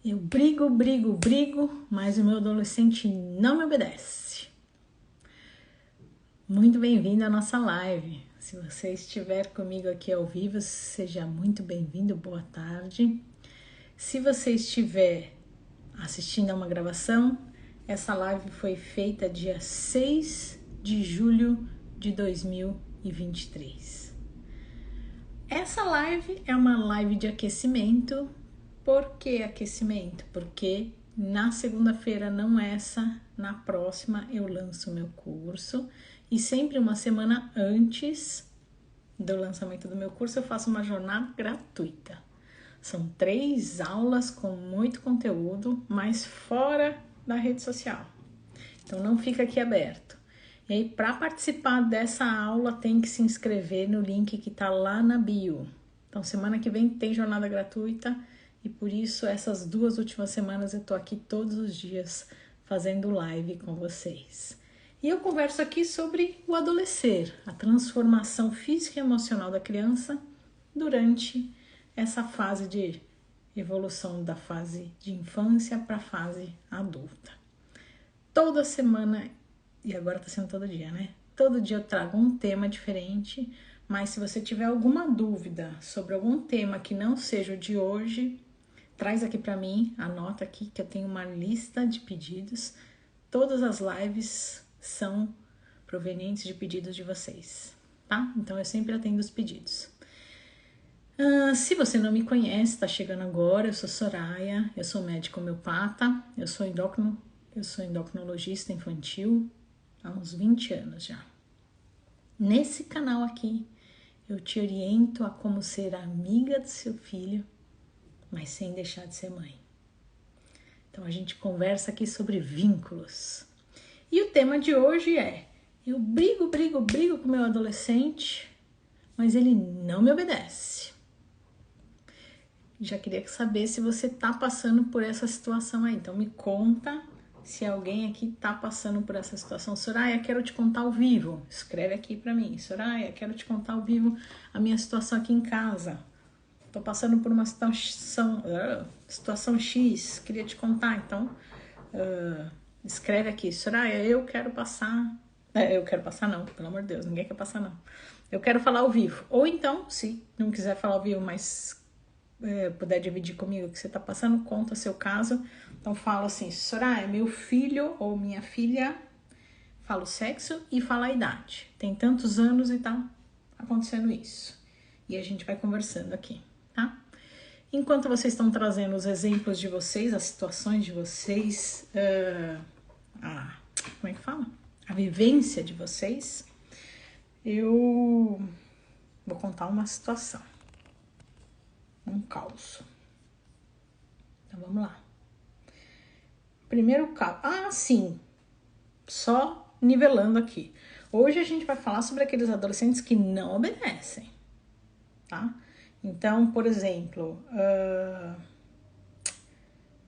Eu brigo, mas o meu adolescente não me obedece. Muito bem-vindo à nossa live. Se você estiver comigo aqui ao vivo, seja muito bem-vindo, boa tarde. Se você estiver assistindo a uma gravação, essa live foi feita dia 6 de julho de 2023. Essa live é uma live de aquecimento. Por que aquecimento? Porque na segunda-feira, não essa, na próxima eu lanço o meu curso e sempre uma semana antes do lançamento do meu curso eu faço uma jornada gratuita. São 3 aulas com muito conteúdo, mas fora da rede social. Então não fica aqui aberto. E aí, para participar dessa aula, tem que se inscrever no link que tá lá na bio. Então semana que vem tem jornada gratuita. E por isso, essas 2 últimas semanas eu tô aqui todos os dias fazendo live com vocês. E eu converso aqui sobre o adolescer, a transformação física e emocional da criança durante essa fase de evolução da fase de infância para a fase adulta. Toda semana, e agora tá sendo todo dia, né? Todo dia eu trago um tema diferente, mas se você tiver alguma dúvida sobre algum tema que não seja o de hoje, traz aqui para mim, anota aqui que eu tenho uma lista de pedidos. Todas as lives são provenientes de pedidos de vocês, tá? Então eu sempre atendo os pedidos. Se você não me conhece, tá chegando agora, eu sou Soraya, eu sou médica homeopata, eu sou endocrinologista infantil há uns 20 anos já. Nesse canal aqui, eu te oriento a como ser amiga do seu filho, mas sem deixar de ser mãe. Então a gente conversa aqui sobre vínculos. E o tema de hoje é: eu brigo com meu adolescente, mas ele não me obedece. Já queria saber se você tá passando por essa situação aí. Então me conta se alguém aqui tá passando por essa situação. Soraya, quero te contar ao vivo. Escreve aqui pra mim. Soraya, quero te contar ao vivo a minha situação aqui em casa. Tô passando por uma situação X, queria te contar, então escreve aqui. Soraya, eu quero passar. Eu quero passar não, pelo amor de Deus, ninguém quer passar não. Eu quero falar ao vivo. Ou então, se não quiser falar ao vivo, mas puder dividir comigo o que você tá passando, conta seu caso. Então fala assim: Soraya, meu filho ou minha filha, fala o sexo e fala a idade. Tem tantos anos e tá acontecendo isso. E a gente vai conversando aqui. Tá? Enquanto vocês estão trazendo os exemplos de vocês, as situações de vocês, como é que fala? A vivência de vocês, eu vou contar uma situação, um caos. Então vamos lá. Primeiro caso, sim, só nivelando aqui. Hoje a gente vai falar sobre aqueles adolescentes que não obedecem, tá? Então, por exemplo,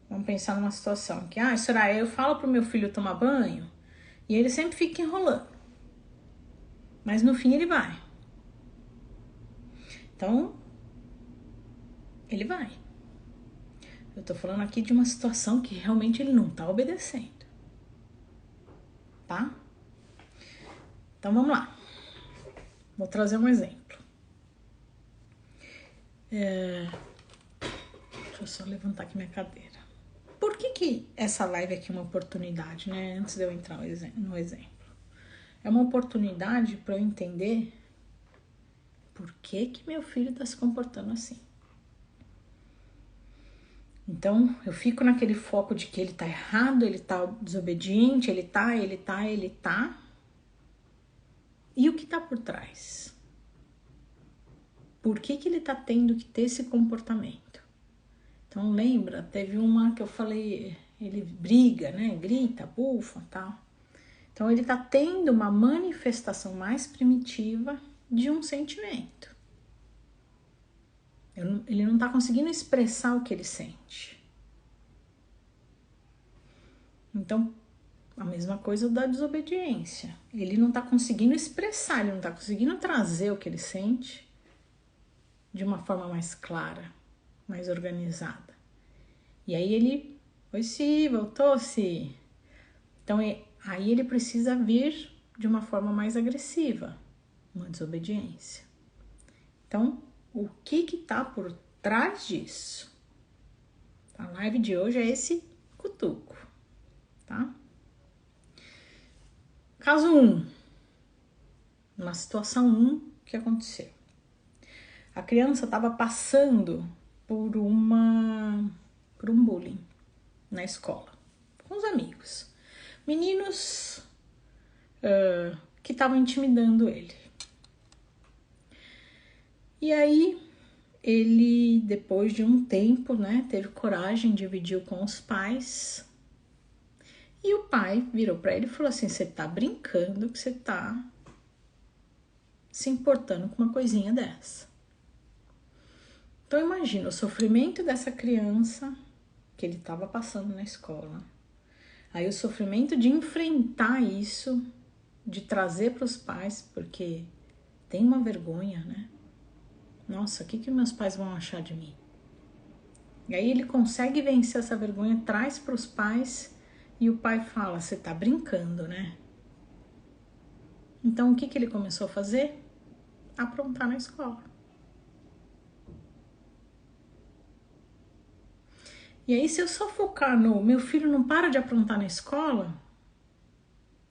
vamos pensar numa situação que, Soraya, eu falo pro meu filho tomar banho e ele sempre fica enrolando, mas no fim ele vai. Então, ele vai. Eu tô falando aqui de uma situação que realmente ele não tá obedecendo, tá? Então, vamos lá. Vou trazer um exemplo. Deixa eu só levantar aqui minha cadeira. Por que essa live aqui é uma oportunidade, né? Antes de eu entrar no exemplo. É uma oportunidade para eu entender por que meu filho está se comportando assim. Então, eu fico naquele foco de que ele tá errado, ele tá desobediente, ele tá. E o que tá por trás? Por que ele tá tendo que ter esse comportamento? Então, lembra, teve uma que eu falei, ele briga, né? Grita, bufa, tal. Então, ele tá tendo uma manifestação mais primitiva de um sentimento. Ele não tá conseguindo expressar o que ele sente. Então, a mesma coisa da desobediência. Ele não tá conseguindo expressar, ele não tá conseguindo trazer o que ele sente de uma forma mais clara, mais organizada. E aí ele, oi, sim, voltou-se. Então, aí ele precisa vir de uma forma mais agressiva, uma desobediência. Então, o que tá por trás disso? A live de hoje é esse cutuco, tá? Caso 1, uma situação 1 que aconteceu. A criança estava passando por um bullying na escola, com os amigos. Meninos que estavam intimidando ele. E aí, ele, depois de um tempo, né, teve coragem, dividiu com os pais. E o pai virou para ele e falou assim: você tá brincando que você tá se importando com uma coisinha dessa. Então imagina o sofrimento dessa criança que ele estava passando na escola. Aí o sofrimento de enfrentar isso, de trazer para os pais, porque tem uma vergonha, né? Nossa, o que meus pais vão achar de mim? E aí ele consegue vencer essa vergonha, traz para os pais e o pai fala: você tá brincando, né? Então o que ele começou a fazer? Aprontar na escola. E aí, se eu só focar no meu filho não para de aprontar na escola,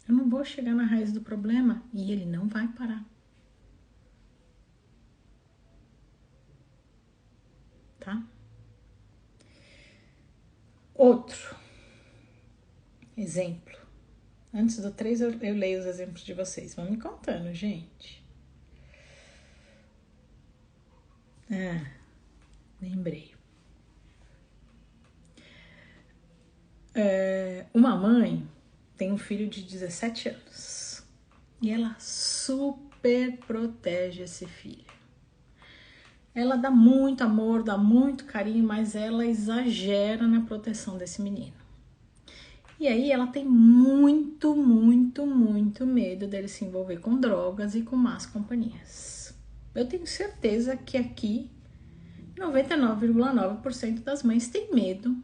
eu não vou chegar na raiz do problema e ele não vai parar. Tá? Outro exemplo. Antes do 3 eu leio os exemplos de vocês. Vão me contando, gente. Lembrei. Uma mãe tem um filho de 17 anos e ela super protege esse filho. Ela dá muito amor, dá muito carinho, mas ela exagera na proteção desse menino. E aí ela tem muito, muito, muito medo dele se envolver com drogas e com más companhias. Eu tenho certeza que aqui 99,9% das mães tem medo,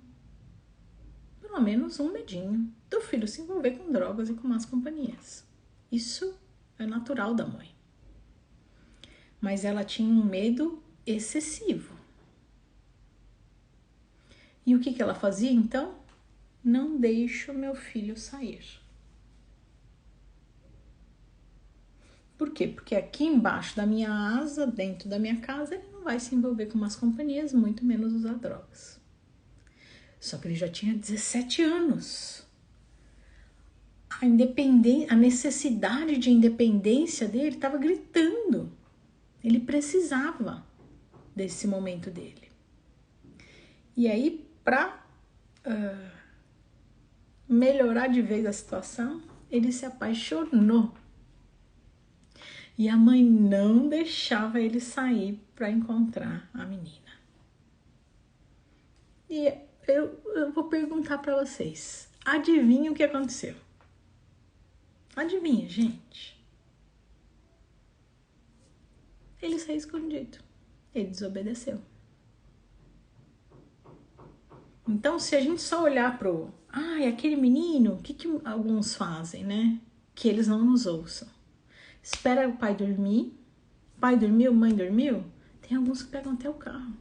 pelo menos um medinho, do filho se envolver com drogas e com más companhias. Isso é natural da mãe. Mas ela tinha um medo excessivo. E o que ela fazia então? Não deixo meu filho sair. Por quê? Porque aqui embaixo da minha asa, dentro da minha casa, ele não vai se envolver com umas companhias, muito menos usar drogas. Só que ele já tinha 17 anos. A necessidade de independência dele estava gritando. Ele precisava desse momento dele. E aí, para melhorar de vez a situação, ele se apaixonou. E a mãe não deixava ele sair para encontrar a menina. E eu vou perguntar para vocês. Adivinha o que aconteceu? Adivinha, gente? Ele saiu escondido. Ele desobedeceu. Então, se a gente só olhar pro... aquele menino, o que alguns fazem, né? Que eles não nos ouçam. Espera o pai dormir. Pai dormiu, mãe dormiu. Tem alguns que pegam até o carro.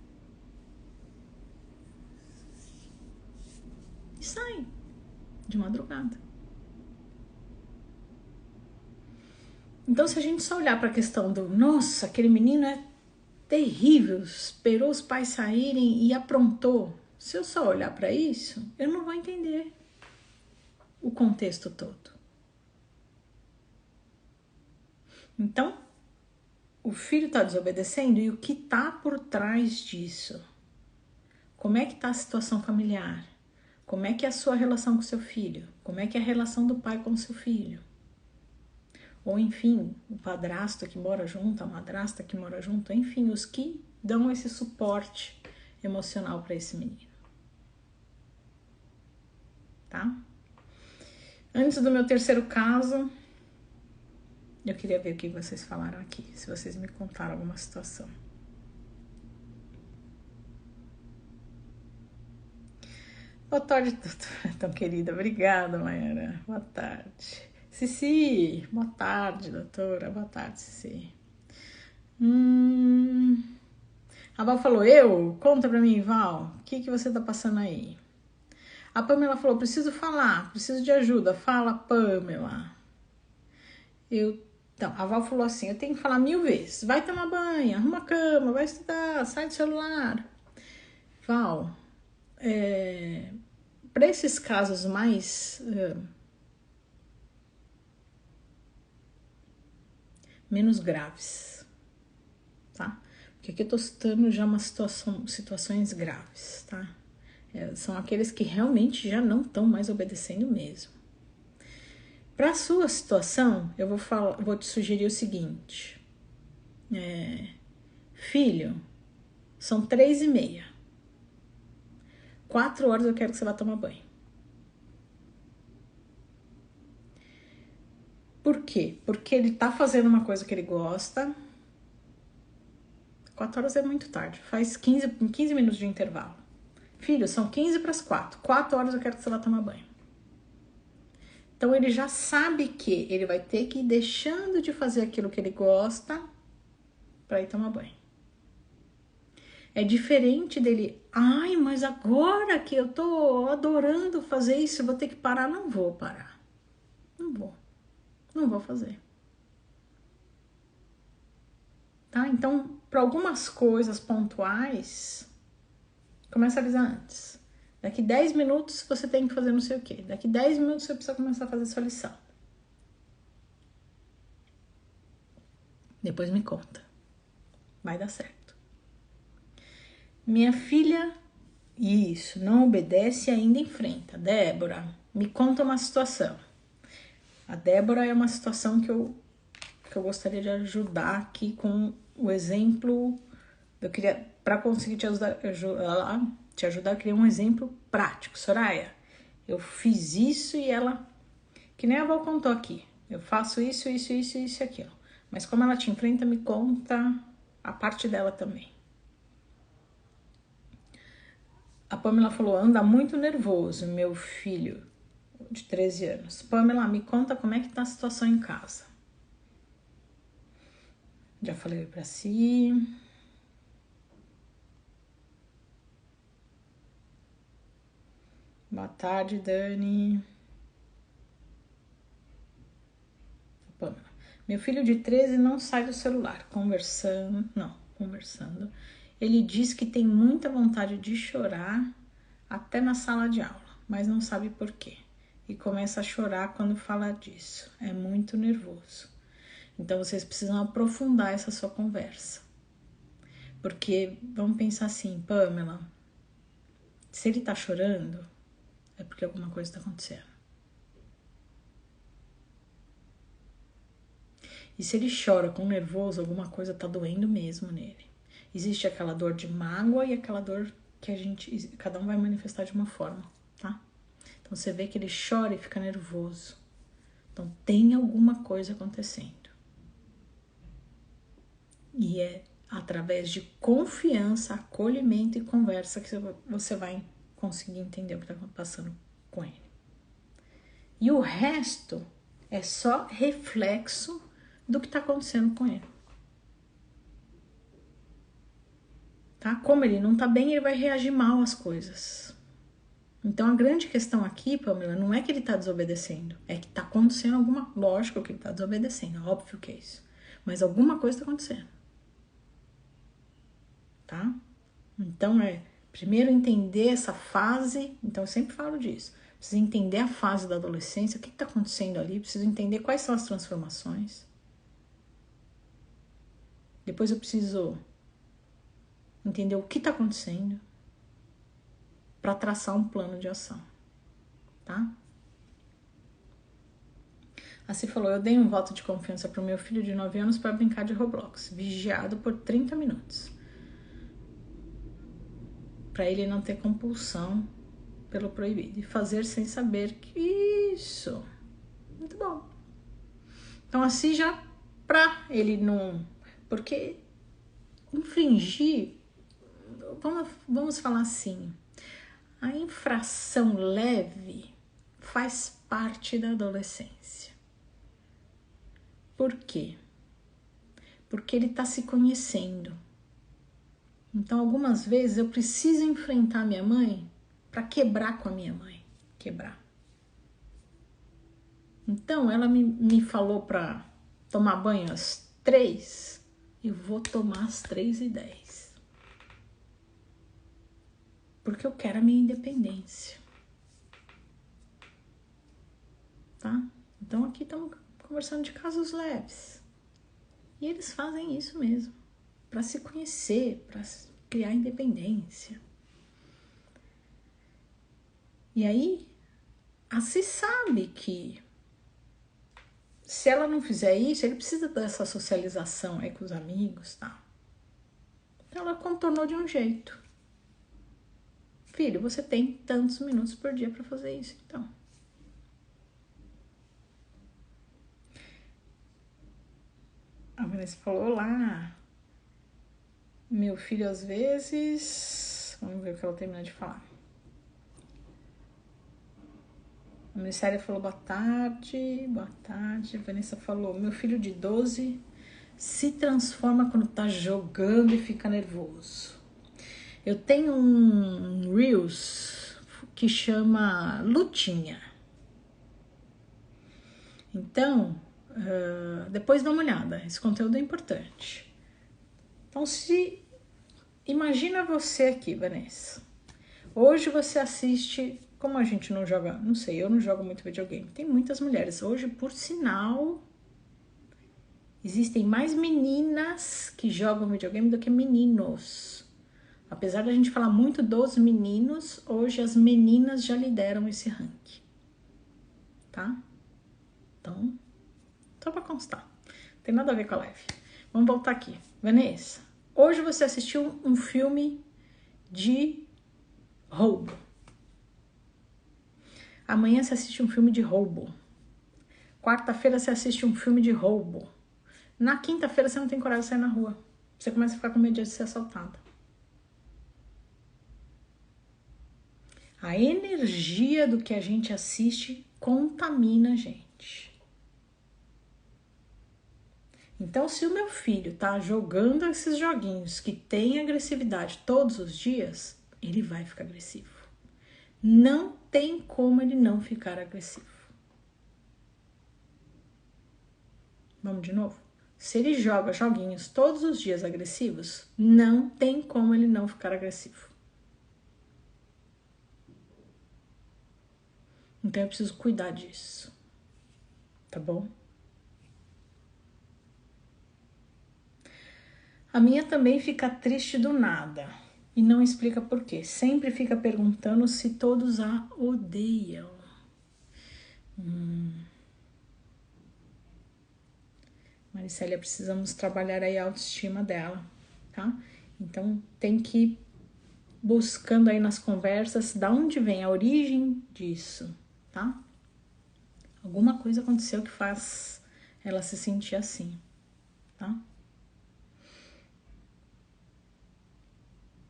E saem de madrugada. Então, se a gente só olhar para a questão do... Nossa, aquele menino é terrível. Esperou os pais saírem e aprontou. Se eu só olhar para isso, eu não vou entender o contexto todo. Então, o filho está desobedecendo e o que está por trás disso? Como é que está a situação familiar? Como é que é a sua relação com seu filho? Como é que é a relação do pai com o seu filho? Ou enfim, o padrasto que mora junto, a madrasta que mora junto, enfim, os que dão esse suporte emocional para esse menino. Tá? Antes do meu terceiro caso, eu queria ver o que vocês falaram aqui, se vocês me contaram alguma situação. Boa tarde, doutora. Tão querida. Obrigada, Mayara. Boa tarde. Cici. Boa tarde, doutora. Boa tarde, Cici. A Val falou, Conta pra mim, Val. O que você tá passando aí? A Pamela falou, preciso falar. Preciso de ajuda. Fala, Pamela. Então, a Val falou assim, eu tenho que falar 1000 vezes. Vai tomar banho, arruma a cama, vai estudar, sai do celular. Val, para esses casos mais menos graves, tá? Porque aqui eu tô citando já uma situações graves, tá? São aqueles que realmente já não estão mais obedecendo mesmo. Para a sua situação, eu vou te sugerir o seguinte. Filho, são 3h30. 4 horas eu quero que você vá tomar banho. Por quê? Porque ele tá fazendo uma coisa que ele gosta. 4 horas é muito tarde. Faz 15 minutos de intervalo. Filho, são 15 para as 4. 4 horas eu quero que você vá tomar banho. Então ele já sabe que ele vai ter que ir deixando de fazer aquilo que ele gosta para ir tomar banho. É diferente dele, mas agora que eu tô adorando fazer isso, eu vou ter que parar. Não vou parar. Não vou fazer. Tá? Então, para algumas coisas pontuais, começa a avisar antes. Daqui 10 minutos você tem que fazer não sei o quê. Daqui 10 minutos você precisa começar a fazer sua lição. Depois me conta. Vai dar certo. Minha filha, isso, não obedece e ainda enfrenta. Débora, me conta uma situação. A Débora é uma situação que eu gostaria de ajudar aqui com o exemplo. Eu queria, para conseguir te ajudar, eu queria um exemplo prático. Soraya, eu fiz isso e ela, que nem a avó contou aqui, eu faço isso e aquilo. Mas como ela te enfrenta, me conta a parte dela também. A Pamela falou, anda muito nervoso, meu filho de 13 anos. Pamela, me conta como é que tá a situação em casa. Já falei pra si. Boa tarde, Dani. Pamela. Meu filho de 13 não sai do celular, conversando. Ele diz que tem muita vontade de chorar até na sala de aula, mas não sabe por quê. E começa a chorar quando fala disso. É muito nervoso. Então, vocês precisam aprofundar essa sua conversa. Porque, vamos pensar assim, Pamela, se ele tá chorando, é porque alguma coisa tá acontecendo. E se ele chora com nervoso, alguma coisa tá doendo mesmo nele. Existe aquela dor de mágoa e aquela dor que cada um vai manifestar de uma forma, tá? Então, você vê que ele chora e fica nervoso. Então, tem alguma coisa acontecendo. E é através de confiança, acolhimento e conversa que você vai conseguir entender o que está passando com ele. E o resto é só reflexo do que está acontecendo com ele. Tá? Como ele não tá bem, ele vai reagir mal às coisas. Então a grande questão aqui, Pamela, não é que ele tá desobedecendo, é que tá acontecendo alguma... Lógico que ele tá desobedecendo, óbvio que é isso. Mas alguma coisa tá acontecendo. Tá? Então primeiro entender essa fase, então eu sempre falo disso. Precisa entender a fase da adolescência, o que tá acontecendo ali, preciso entender quais são as transformações. Depois eu preciso entender o que tá acontecendo para traçar um plano de ação, tá? Assim falou, eu dei um voto de confiança pro meu filho de 9 anos para brincar de Roblox, vigiado por 30 minutos. Para ele não ter compulsão pelo proibido e fazer sem saber que isso. Muito bom. Então assim já pra ele não... Porque infringir... Vamos falar assim... A infração leve faz parte da adolescência. Por quê? Porque ele está se conhecendo. Então, algumas vezes eu preciso enfrentar minha mãe para quebrar com a minha mãe. Quebrar. Então, ela me falou para tomar banho às 3, eu vou tomar às 3h10. Porque eu quero a minha independência. Tá? Então, aqui estamos conversando de casos leves. E eles fazem isso mesmo, para se conhecer, para criar independência. E aí, se sabe que se ela não fizer isso, ele precisa dessa socialização aí com os amigos, tá? Então ela contornou de um jeito. Filho, você tem tantos minutos por dia para fazer isso, então. A Vanessa falou lá. Meu filho às vezes... Vamos ver o que ela termina de falar. A Ministério falou boa tarde. Boa tarde. A Vanessa falou, meu filho de 12 se transforma quando tá jogando e fica nervoso. Eu tenho um Reels que chama Lutinha. Então, depois dá uma olhada. Esse conteúdo é importante. Então, imagina você aqui, Vanessa. Hoje você assiste... Como a gente não joga... Não sei, eu não jogo muito videogame. Tem muitas mulheres. Hoje, por sinal... Existem mais meninas que jogam videogame do que meninos. Apesar da gente falar muito dos meninos, hoje as meninas já lideram esse ranking. Tá? Então, só pra constar. Não tem nada a ver com a live. Vamos voltar aqui. Vanessa, hoje você assistiu um filme de roubo. Amanhã você assiste um filme de roubo. Quarta-feira você assiste um filme de roubo. Na quinta-feira você não tem coragem de sair na rua. Você começa a ficar com medo de ser assaltada. A energia do que a gente assiste contamina a gente. Então, se o meu filho tá jogando esses joguinhos que tem agressividade todos os dias, ele vai ficar agressivo. Não tem como ele não ficar agressivo. Vamos de novo? Se ele joga joguinhos todos os dias agressivos, não tem como ele não ficar agressivo. Então eu preciso cuidar disso. Tá bom? A minha também fica triste do nada e não explica por quê. Sempre fica perguntando se todos a odeiam. Maricélia, precisamos trabalhar aí a autoestima dela, tá? Então tem que ir buscando aí nas conversas da onde vem a origem disso, tá? Alguma coisa aconteceu que faz ela se sentir assim, tá?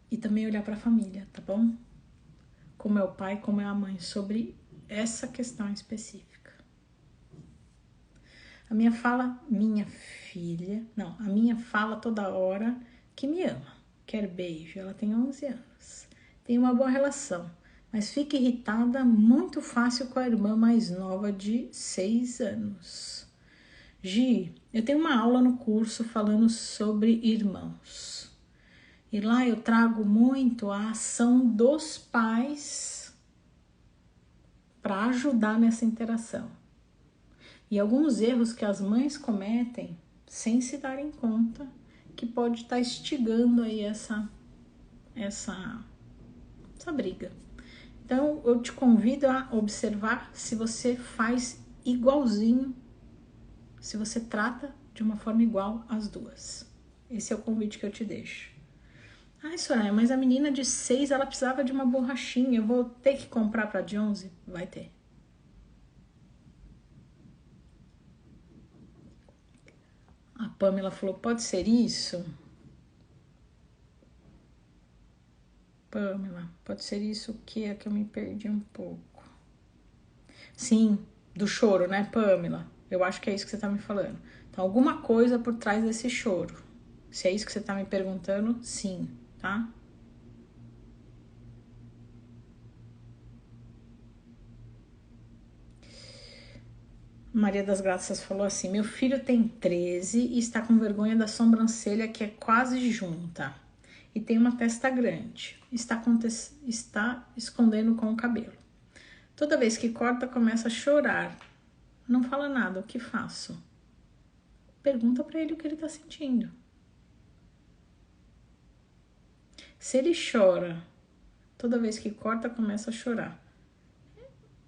E também olhar para a família, tá bom? Como é o pai, como é a mãe, sobre essa questão específica. A minha fala toda hora que me ama, quer beijo, ela tem 11 anos, tem uma boa relação, mas fica irritada muito fácil com a irmã mais nova de 6 anos. Gi, eu tenho uma aula no curso falando sobre irmãos. E lá eu trago muito a ação dos pais para ajudar nessa interação. E alguns erros que as mães cometem sem se darem conta que pode estar instigando aí essa briga. Então eu te convido a observar se você faz igualzinho, se você trata de uma forma igual as duas. Esse é o convite que eu te deixo. Ai, Soraya, mas a menina de 6, ela precisava de uma borrachinha. Eu vou ter que comprar para de 11? Vai ter. A Pamela falou, pode ser isso? Pamela, pode ser isso que é que eu me perdi um pouco. Sim, do choro, né, Pamela? Eu acho que é isso que você tá me falando. Então, alguma coisa por trás desse choro. Se é isso que você tá me perguntando, sim, tá? Maria das Graças falou assim: meu filho tem 13 e está com vergonha da sobrancelha que é quase junta. E tem uma testa grande. Está escondendo com o cabelo. Toda vez que corta, começa a chorar. Não fala nada, o que faço? Pergunta para ele o que ele está sentindo. Se ele chora, toda vez que corta, começa a chorar.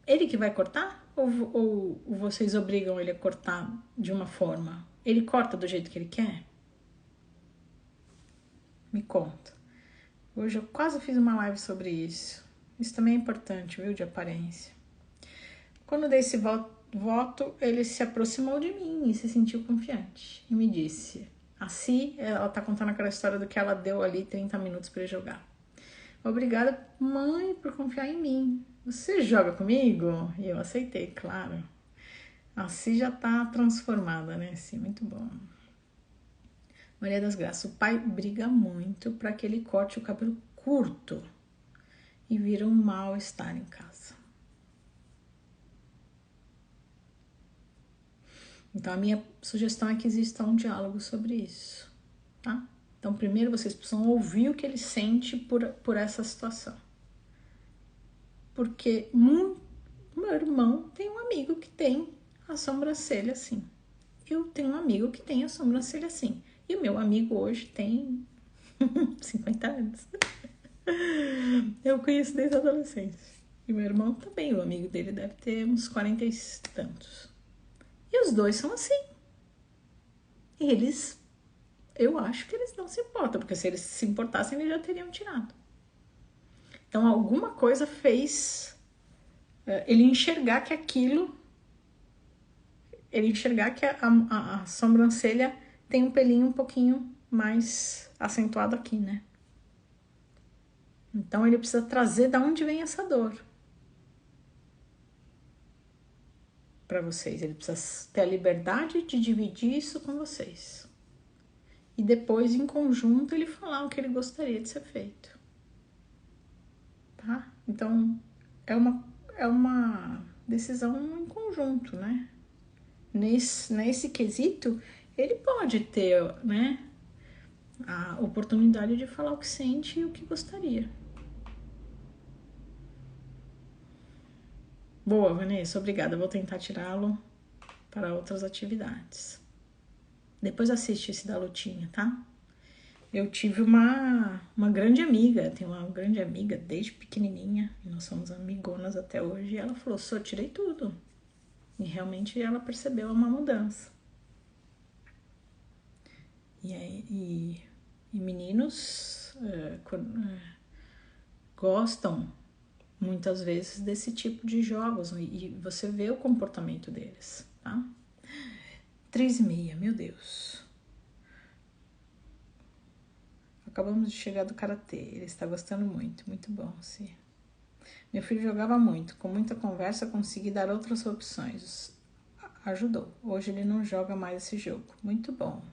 Ele que vai cortar? Ou vocês obrigam ele a cortar de uma forma? Ele corta do jeito que ele quer? Me conta. Hoje eu quase fiz uma live sobre isso. Isso também é importante, viu, de aparência. Quando eu dei esse voto, ele se aproximou de mim e se sentiu confiante. E me disse, assim, ela tá contando aquela história do que ela deu ali 30 minutos para ele jogar. Obrigada, mãe, por confiar em mim. Você joga comigo? E eu aceitei, claro. Assim já tá transformada, né? Sim, muito bom. Maria das Graças, o pai briga muito para que ele corte o cabelo curto e vira um mal-estar em casa. Então, a minha sugestão é que exista um diálogo sobre isso, tá? Então, primeiro vocês precisam ouvir o que ele sente por essa situação. Porque meu irmão tem um amigo que tem a sobrancelha assim. Eu tenho um amigo que tem a sobrancelha assim. E o meu amigo hoje tem 50 anos. Eu conheço desde a adolescência. E meu irmão também, o amigo dele deve ter uns 40 e tantos. E os dois são assim. Eles, eu acho que eles não se importam, porque se eles se importassem, eles já teriam tirado. Então, alguma coisa fez ele enxergar que aquilo, ele enxergar que a sobrancelha tem um pelinho um pouquinho mais acentuado aqui, né? Então, ele precisa trazer de onde vem essa dor para vocês. Ele precisa ter a liberdade de dividir isso com vocês. E depois, em conjunto, ele falar o que ele gostaria de ser feito. Tá? Então, é uma decisão em conjunto, né? Nesse quesito, ele pode ter, né, a oportunidade de falar o que sente e o que gostaria. Boa, Vanessa, obrigada. Vou tentar tirá-lo para outras atividades. Depois assiste esse da lutinha, tá? Eu tive uma grande amiga, tenho uma grande amiga desde pequenininha, e nós somos amigonas até hoje, e ela falou, só tirei tudo. E realmente ela percebeu uma mudança. E meninos gostam muitas vezes desse tipo de jogos, e você vê o comportamento deles, tá? 3h30, meu Deus. Acabamos de chegar do karatê, ele está gostando muito, muito bom, sim. Meu filho jogava muito, com muita conversa consegui dar outras opções. Ajudou. Hoje ele não joga mais esse jogo. Muito bom.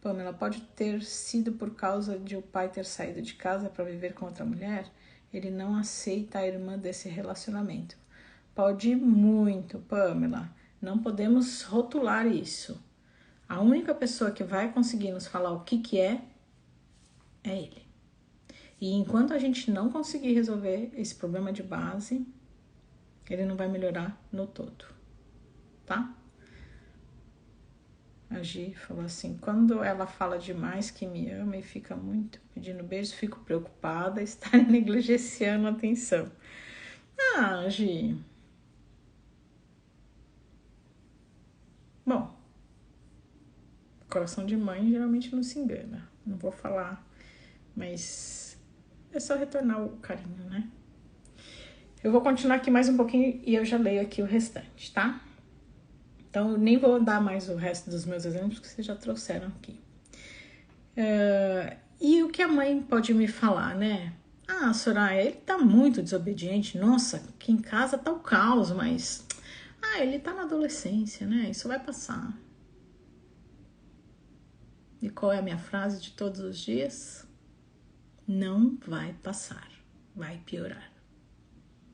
Pamela, pode ter sido por causa de o pai ter saído de casa para viver com outra mulher? Ele não aceita a irmã desse relacionamento. Pode muito, Pamela. Não podemos rotular isso. A única pessoa que vai conseguir nos falar o que é ele. E enquanto a gente não conseguir resolver esse problema de base, ele não vai melhorar no todo, tá? A Gi falou assim, quando ela fala demais que me ama e fica muito pedindo beijo, fico preocupada, está negligenciando a atenção. Ah, Gi. Bom, coração de mãe geralmente não se engana. Não vou falar, mas é só retornar o carinho, né? Eu vou continuar aqui mais um pouquinho e eu já leio aqui o restante, tá? Então, eu nem vou dar mais o resto dos meus exemplos, que vocês já trouxeram aqui. E o que a mãe pode me falar, né? Ah, Soraya, ele tá muito desobediente. Nossa, aqui em casa tá o caos, mas... Ah, ele tá na adolescência, né? Isso vai passar. E qual é a minha frase de todos os dias? Não vai passar, vai piorar.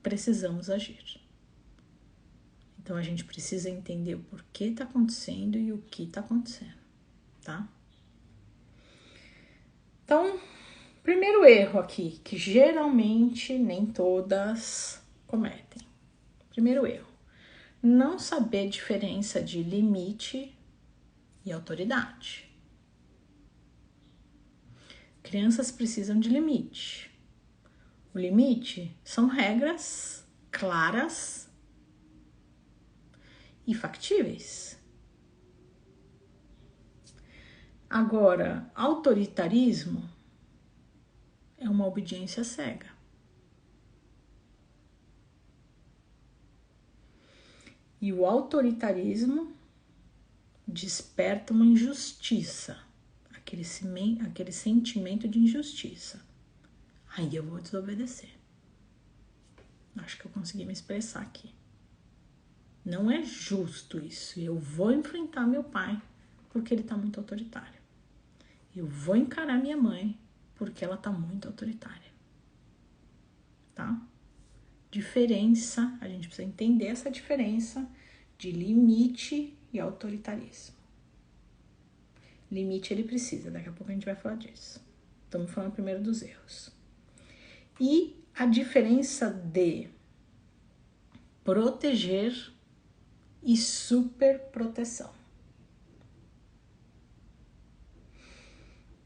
Precisamos agir. Então a gente precisa entender o porquê tá acontecendo e o que tá acontecendo, tá? Então, primeiro erro aqui, que geralmente nem todas cometem. Primeiro erro, não saber a diferença de limite e autoridade. Crianças precisam de limite. O limite são regras claras e factíveis. Agora, autoritarismo é uma obediência cega. E o autoritarismo desperta uma injustiça, aquele sentimento de injustiça. Aí eu vou desobedecer. Acho que eu consegui me expressar aqui. Não é justo isso. Eu vou enfrentar meu pai porque ele tá muito autoritário. Eu vou encarar minha mãe porque ela tá muito autoritária. Tá? Diferença, a gente precisa entender essa diferença de limite e autoritarismo. Limite ele precisa, daqui a pouco a gente vai falar disso. Estamos falando primeiro dos erros. E a diferença de proteger e superproteção.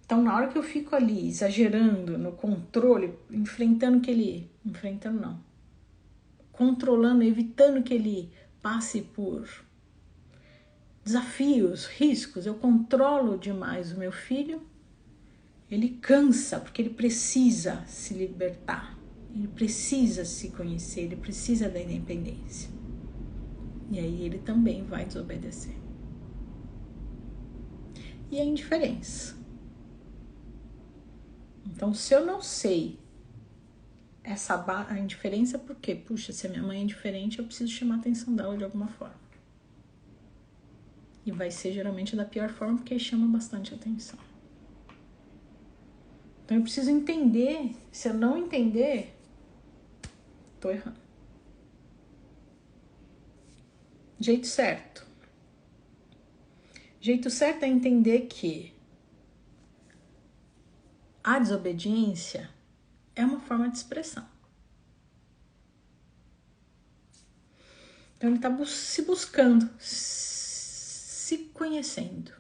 Então, na hora que eu fico ali exagerando no controle, controlando, evitando que ele passe por desafios, riscos, eu controlo demais o meu filho, ele cansa, porque ele precisa se libertar, ele precisa se conhecer, ele precisa da independência. E aí ele também vai desobedecer. E a indiferença. Então, se eu não sei a indiferença, por quê? Puxa, se a minha mãe é indiferente, eu preciso chamar a atenção dela de alguma forma. E vai ser geralmente da pior forma, porque chama bastante atenção. Então, eu preciso entender. Se eu não entender, tô errando. Jeito certo. Jeito certo é entender que a desobediência é uma forma de expressão. Então ele está se buscando, se conhecendo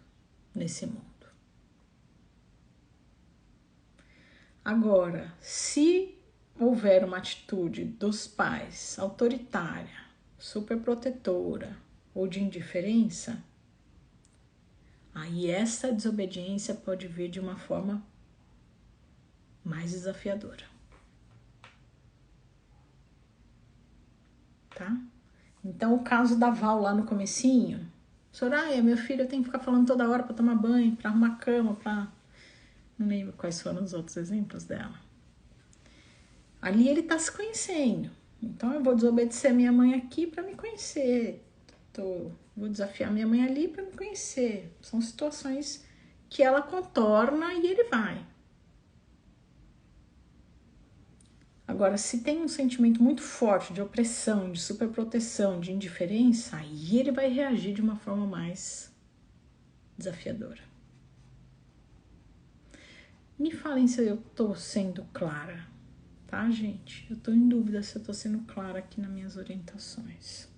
nesse mundo. Agora, se houver uma atitude dos pais autoritária, superprotetora ou de indiferença, aí essa desobediência pode vir de uma forma mais desafiadora. Tá? Então, o caso da Val lá no comecinho, Soraya, meu filho, eu tenho que ficar falando toda hora para tomar banho, para arrumar cama, para... Não lembro quais foram os outros exemplos dela. Ali ele tá se conhecendo. Então, eu vou desobedecer a minha mãe aqui para me conhecer. Vou desafiar minha mãe ali para me conhecer. São situações que ela contorna e ele vai. Agora, se tem um sentimento muito forte de opressão, de superproteção, de indiferença, aí ele vai reagir de uma forma mais desafiadora. Me falem se eu tô sendo clara, tá, gente? Eu tô em dúvida se eu tô sendo clara aqui nas minhas orientações.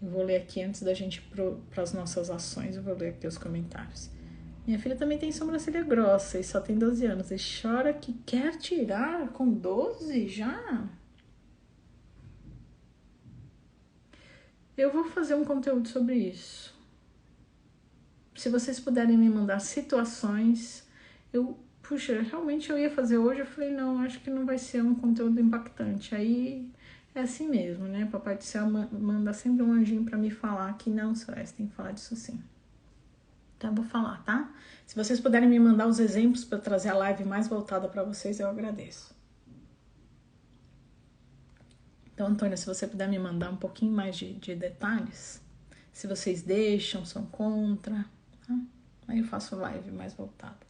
Eu vou ler aqui antes da gente ir para as nossas ações, eu vou ler aqui os comentários. Minha filha também tem sobrancelha grossa e só tem 12 anos. E chora que quer tirar com 12 já? Eu vou fazer um conteúdo sobre isso. Se vocês puderem me mandar situações, realmente eu ia fazer hoje, eu falei, não, acho que não vai ser um conteúdo impactante. Aí é assim mesmo, né? Papai do Céu manda sempre um anjinho pra me falar que não, Soraya, você tem que falar disso sim. Então eu vou falar, tá? Se vocês puderem me mandar os exemplos para trazer a live mais voltada para vocês, eu agradeço. Então, Antônia, se você puder me mandar um pouquinho mais de detalhes, se vocês deixam, são contra, tá? Aí eu faço live mais voltada.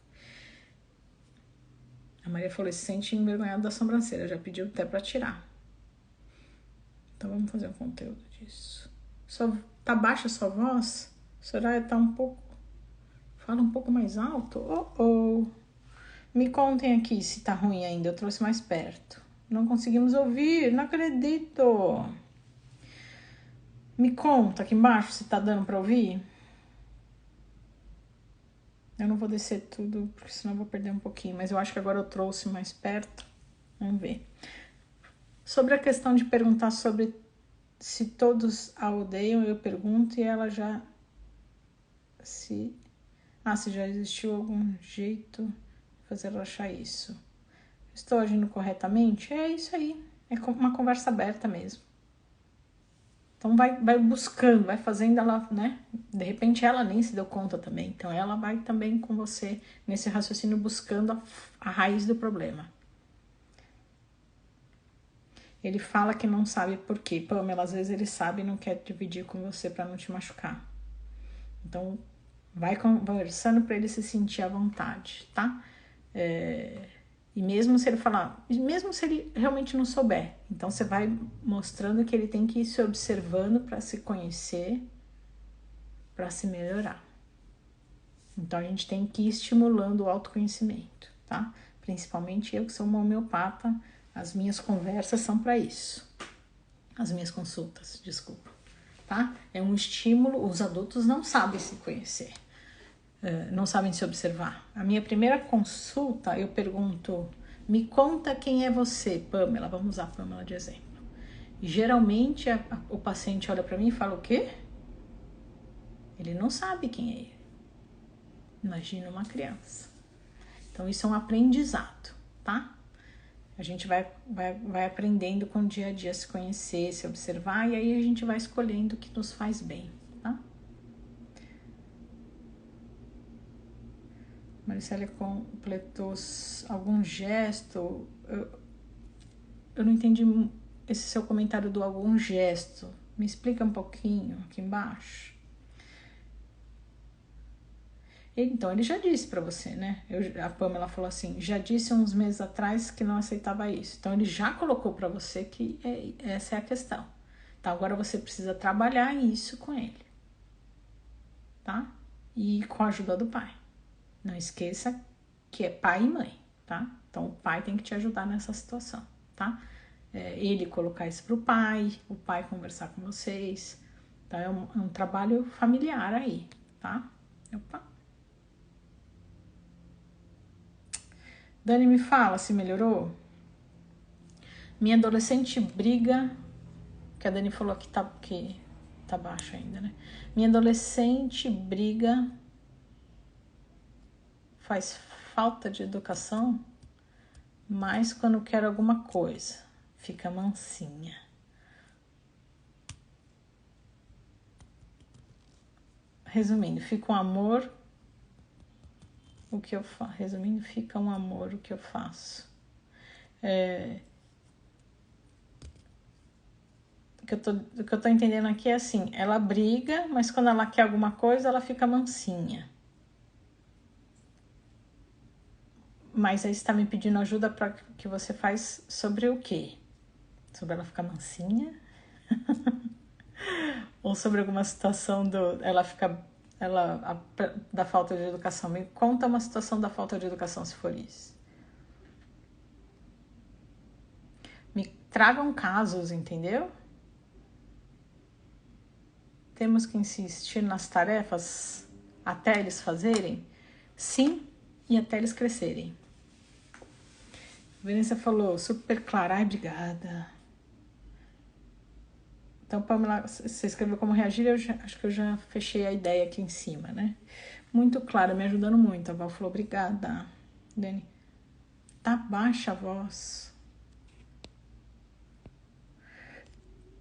A Maria falou, se sente envergonhado da sobrancelha, já pediu até para tirar. Então vamos fazer um conteúdo disso. Tá baixa a sua voz? Soraya tá um pouco... Fala um pouco mais alto? Me contem aqui se tá ruim ainda, eu trouxe mais perto. Não conseguimos ouvir, não acredito. Me conta aqui embaixo se tá dando pra ouvir. Eu não vou descer tudo, porque senão eu vou perder um pouquinho. Mas eu acho que agora eu trouxe mais perto. Vamos ver. Sobre a questão de perguntar sobre se todos a odeiam, eu pergunto e ela já... se já existiu algum jeito de fazer ela achar isso. Estou agindo corretamente? É isso aí. É uma conversa aberta mesmo. Então vai buscando, vai fazendo ela, né? De repente ela nem se deu conta também. Então ela vai também com você nesse raciocínio buscando a raiz do problema. Ele fala que não sabe por quê. Pamela, às vezes ele sabe e não quer dividir com você para não te machucar. Então vai conversando para ele se sentir à vontade, tá? E mesmo se ele falar, mesmo se ele realmente não souber, então você vai mostrando que ele tem que ir se observando para se conhecer, para se melhorar. Então a gente tem que ir estimulando o autoconhecimento, tá? Principalmente eu que sou uma homeopata, as minhas conversas são para isso. As minhas consultas, desculpa, tá? É um estímulo, os adultos não sabem se conhecer. Não sabem se observar. A minha primeira consulta, eu pergunto, me conta quem é você, Pamela. Vamos usar a Pamela de exemplo. E geralmente o paciente olha para mim e fala, o quê? Ele não sabe quem é ele. Imagina uma criança. Então isso é um aprendizado, tá? A gente vai aprendendo com o dia a dia, se conhecer, se observar, e aí a gente vai escolhendo o que nos faz bem, tá? Maricela completou algum gesto. Eu não entendi esse seu comentário do algum gesto. Me explica um pouquinho aqui embaixo. Então, ele já disse pra você, né? A Pamela falou assim, já disse uns meses atrás que não aceitava isso. Então, ele já colocou pra você que essa é a questão. Então, agora você precisa trabalhar isso com ele. Tá? E com a ajuda do pai. Não esqueça que é pai e mãe, tá? Então, o pai tem que te ajudar nessa situação, tá? Ele colocar isso pro pai, o pai conversar com vocês. Então, é um trabalho familiar aí, tá? Opa. Dani, me fala se melhorou. Minha adolescente briga, que a Dani falou que tá baixo ainda, né? Minha adolescente briga, faz falta de educação, mas quando quer alguma coisa, fica mansinha. Resumindo, fica um amor o que eu faço. Resumindo, fica um amor o que eu faço. O que eu tô entendendo aqui é assim, ela briga, mas quando ela quer alguma coisa, ela fica mansinha. Mas aí você tá me pedindo ajuda para que você faz sobre o quê? Sobre ela ficar mansinha? Ou sobre alguma situação da falta de educação? Me conta uma situação da falta de educação, se for isso. Me tragam casos, entendeu? Temos que insistir nas tarefas até eles fazerem? Sim, e até eles crescerem. A Vanessa falou, super clara, ai, obrigada. Então, Pamela, você escreveu como reagir, acho que eu já fechei a ideia aqui em cima, né? Muito claro, me ajudando muito. A Val falou, obrigada. Dani, tá baixa a voz.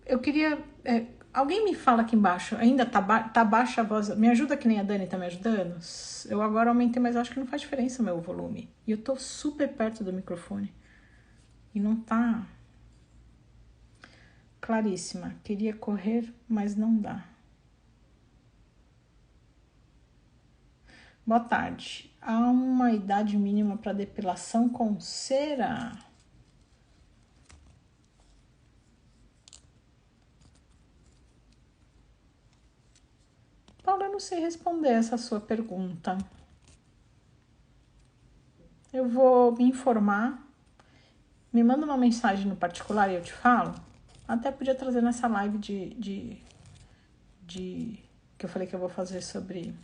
Eu queria Alguém me fala aqui embaixo, ainda tá baixa a voz? Me ajuda que nem a Dani tá me ajudando? Eu agora aumentei, mas acho que não faz diferença o meu volume. E eu tô super perto do microfone. E não tá... Claríssima, queria correr, mas não dá. Boa tarde. Há uma idade mínima para depilação com cera? Paula, eu não sei responder essa sua pergunta. Eu vou me informar. Me manda uma mensagem no particular e eu te falo. Até podia trazer nessa live que eu falei que eu vou fazer sobre...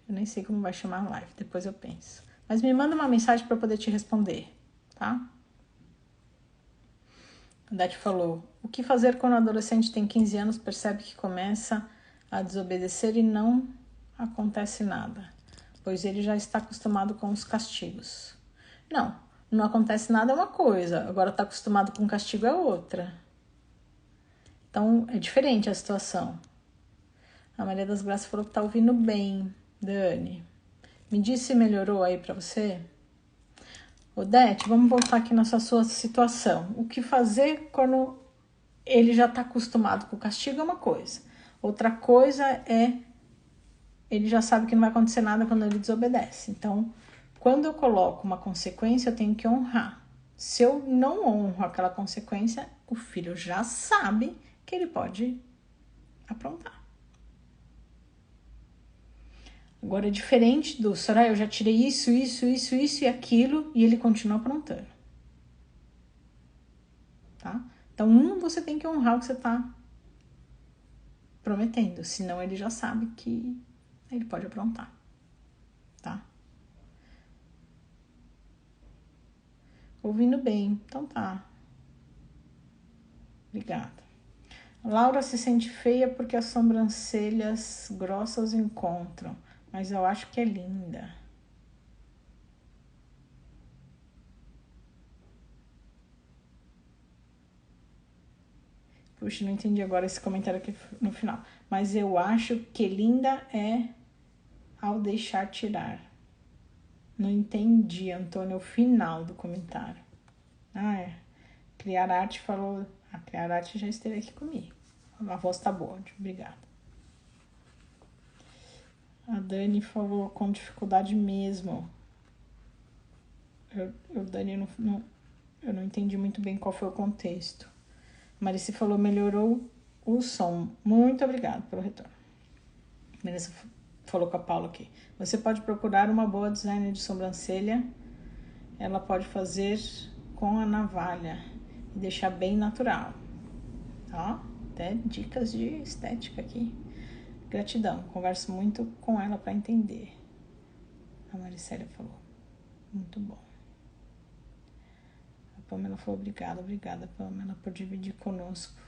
Eu nem sei como vai chamar a live, depois eu penso. Mas me manda uma mensagem para eu poder te responder, tá? A Dati falou, o que fazer quando o adolescente tem 15 anos, percebe que começa a desobedecer e não acontece nada, pois ele já está acostumado com os castigos. Não acontece nada é uma coisa, agora está acostumado com castigo é outra. Então, é diferente a situação. A Maria das Graças falou que tá ouvindo bem, Dani. Me diz se melhorou aí pra você? Odete, vamos voltar aqui nessa sua situação. O que fazer quando ele já tá acostumado com o castigo é uma coisa. Outra coisa é ele já sabe que não vai acontecer nada quando ele desobedece. Então, quando eu coloco uma consequência, eu tenho que honrar. Se eu não honro aquela consequência, o filho já sabe que ele pode aprontar. Agora, é diferente do Soraya, eu já tirei isso e aquilo, e ele continua aprontando. Tá? Então, você tem que honrar o que você tá prometendo, senão ele já sabe que ele pode aprontar. Tá? Ouvindo bem, então tá. Obrigada. Laura se sente feia porque as sobrancelhas grossas encontram, mas eu acho que é linda. Puxa, não entendi agora esse comentário aqui no final. Mas eu acho que linda é ao deixar tirar. Não entendi, Antônio, o final do comentário. Ah, é. Criar Arte falou... A Criar Arte já esteve aqui comigo. A voz tá boa, obrigada. A Dani falou com dificuldade mesmo. Dani, eu não entendi muito bem qual foi o contexto. Marice falou, melhorou o som. Muito obrigada pelo retorno. Melissa falou com a Paula aqui. Você pode procurar uma boa designer de sobrancelha. Ela pode fazer com a navalha e deixar bem natural. Ó, até dicas de estética aqui. Gratidão. Converso muito com ela para entender. A Maricélia falou. Muito bom. A Pamela falou, obrigada, Pamela, por dividir conosco.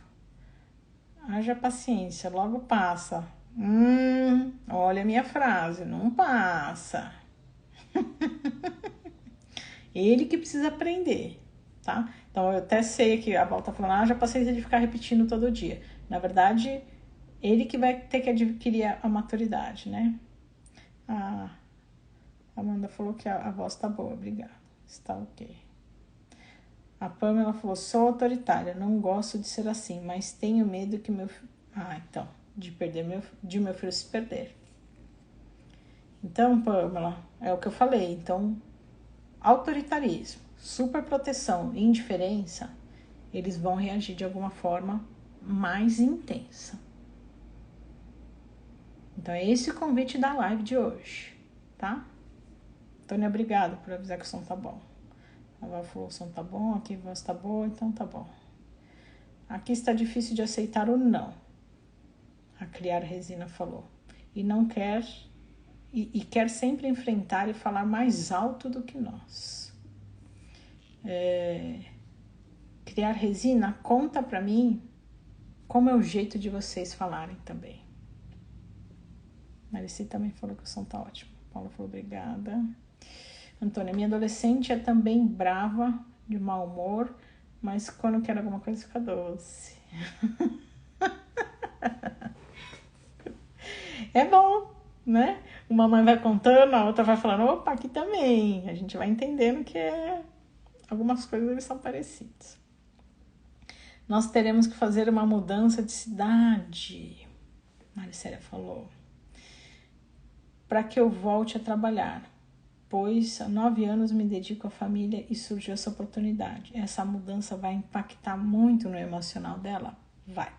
Haja paciência, logo passa. Olha a minha frase, não passa. Ele que precisa aprender, tá? Então, eu até sei que a Val tá falando, haja paciência de ficar repetindo todo dia. Na verdade, ele que vai ter que adquirir a maturidade, né? A Amanda falou que a voz tá boa, obrigada. Está ok. A Pamela falou, sou autoritária, não gosto de ser assim, mas tenho medo que meu... então, de meu filho se perder. Então, Pamela, é o que eu falei. Então, autoritarismo, superproteção e indiferença, eles vão reagir de alguma forma mais intensa. Então, é esse o convite da live de hoje, tá? Tônia, obrigada por avisar que o som tá bom. A Val falou, o som tá bom, aqui a voz tá boa, então tá bom. Aqui está difícil de aceitar o não. A Criar Resina falou. E não quer... E quer sempre enfrentar e falar mais alto do que nós. Criar Resina, conta pra mim como é o jeito de vocês falarem também. Marici também falou que o som tá ótimo. Paula falou, obrigada. Antônia, minha adolescente é também brava, de mau humor, mas quando quer alguma coisa fica doce. É bom, né? Uma mãe vai contando, a outra vai falando, opa, aqui também. A gente vai entendendo que algumas coisas eles são parecidas. Nós teremos que fazer uma mudança de cidade, Maricélia falou, para que eu volte a trabalhar, pois há 9 anos me dedico à família e surgiu essa oportunidade. Essa mudança vai impactar muito no emocional dela? Vai.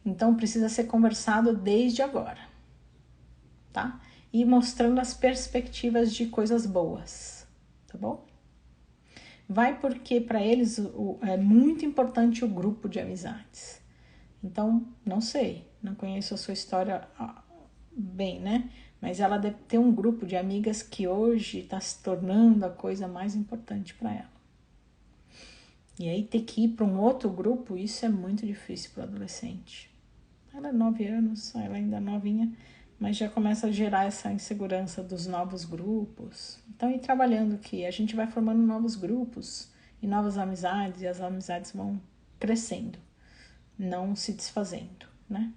Então precisa ser conversado desde agora, tá? E mostrando as perspectivas de coisas boas, tá bom? Vai porque para eles é muito importante o grupo de amizades. Então, não sei, não conheço a sua história bem, né? Mas ela deve ter um grupo de amigas que hoje está se tornando a coisa mais importante para ela. E aí ter que ir para um outro grupo, isso é muito difícil para o adolescente. Ela é 9 anos, ela ainda é novinha, mas já começa a gerar essa insegurança dos novos grupos. Então, ir trabalhando que a gente vai formando novos grupos e novas amizades, e as amizades vão crescendo, não se desfazendo, né?